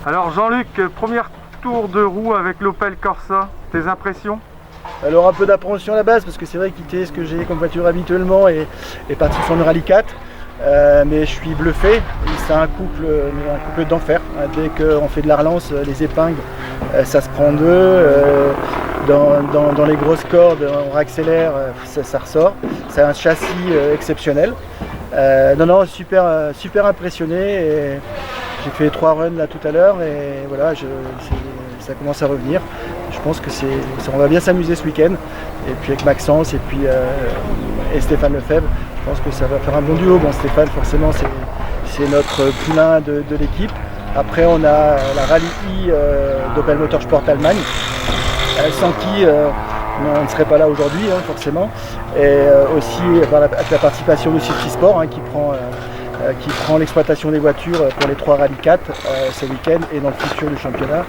Alors Jean-Luc, premier tour de roue avec l'Opel Corsa, tes impressions? Alors un peu d'appréhension à la base parce que c'est vrai quitter ce que j'ai comme voiture habituellement et partir sur une Rallye 4. Mais je suis bluffé, c'est un couple d'enfer. Dès qu'on fait de la relance, les épingles, ça se prend d'eux. Dans les grosses cordes, on réaccélère, ça ressort. C'est un châssis exceptionnel. Non, super impressionné. Et j'ai fait 3 runs là tout à l'heure et voilà, ça commence à revenir. Je pense que on va bien s'amuser ce week-end. Et puis avec Maxence et Stéphane Lefebvre, je pense que ça va faire un bon duo. Bon, Stéphane, forcément, c'est notre poulain de l'équipe. Après, on a la Rallye I d'Opel Motorsport Allemagne, sans qui on ne serait pas là aujourd'hui, forcément. Et aussi avec la participation de City Sport qui prend l'exploitation des voitures pour les 3 Rallye 4 ce week-end et dans le futur du championnat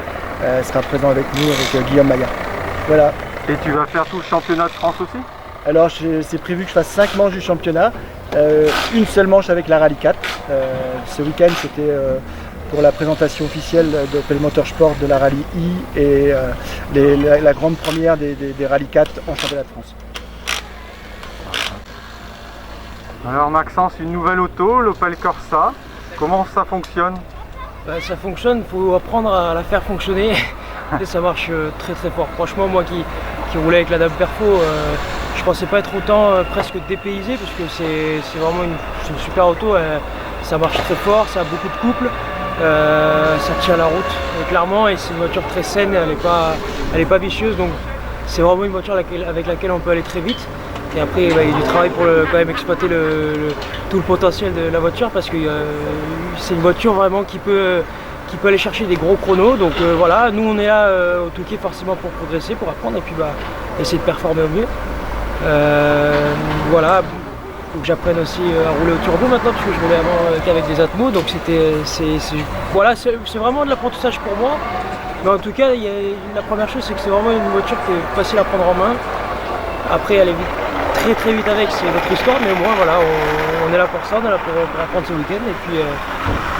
sera présent avec nous, avec Guillaume Maillard. Voilà. Et tu vas faire tout le championnat de France aussi? Alors c'est prévu que je fasse 5 manches du championnat, une seule manche avec la Rallye 4. Ce week-end c'était pour la présentation officielle d'Opel Motorsport de la Rallye I et la grande première des Rallye 4 en championnat de France. Alors Maxence, une nouvelle auto, l'Opel Corsa, comment ça fonctionne? Ça fonctionne, il faut apprendre à la faire fonctionner et ça marche très fort. Franchement, moi qui roulais avec la Dame Perfo, je pensais pas être autant presque dépaysé parce que c'est vraiment une super auto, ça marche très fort, ça a beaucoup de couple, ça tient la route clairement et c'est une voiture très saine, elle est pas vicieuse, donc c'est vraiment une voiture avec laquelle on peut aller très vite. Et après, il y a du travail pour quand même exploiter tout le potentiel de la voiture parce que c'est une voiture vraiment qui peut aller chercher des gros chronos. Donc voilà, nous on est là au Touquet forcément pour progresser, pour apprendre et puis essayer de performer au mieux. Voilà, faut que j'apprenne aussi à rouler au turbo maintenant parce que je roulais avant qu'avec des Atmos. Donc c'est vraiment de l'apprentissage pour moi. Mais en tout cas, la première chose c'est que c'est vraiment une voiture qui est facile à prendre en main. Après, elle est très vite avec, c'est notre histoire, mais au moins voilà, on est là pour ça, on est là pour apprendre ce week-end et puis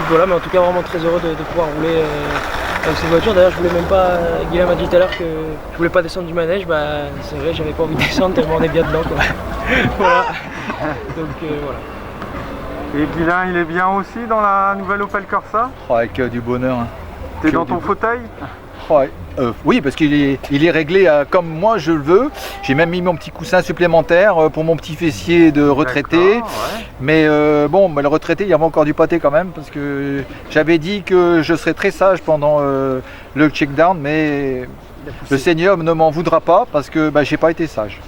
voilà, mais en tout cas vraiment très heureux de pouvoir rouler avec cette voiture. D'ailleurs je voulais même pas, Guillaume m'a dit tout à l'heure que je voulais pas descendre du manège, c'est vrai, j'avais pas envie de descendre tellement on est bien dedans quoi. Voilà. Donc voilà. Et Guilain, il est bien aussi dans la nouvelle Opel Corsa? Avec du bonheur. T'es dans ton fauteuil? Oui, parce qu'il est réglé comme moi je le veux. J'ai même mis mon petit coussin supplémentaire pour mon petit fessier de retraité. Ouais. Mais bon, le retraité, il y avait encore du pâté quand même, parce que j'avais dit que je serais très sage pendant le check-down, mais le Seigneur ne m'en voudra pas, parce que j'ai pas été sage.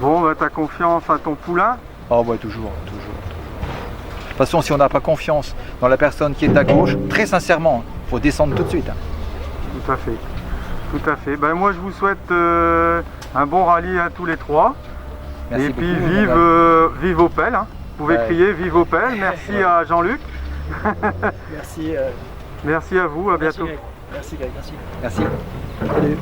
Bon, t'as confiance à ton poulain? Oh, toujours. De toute façon, si on n'a pas confiance dans la personne qui est à gauche, très sincèrement, il faut descendre tout de suite. Tout à fait. Moi je vous souhaite un bon rallye à tous les 3. Merci et puis beaucoup, vive Opel. Vous pouvez crier vive Opel. Merci à Jean-Luc. Merci. Merci à vous, à bientôt. Merci Greg, merci. Merci. Salut.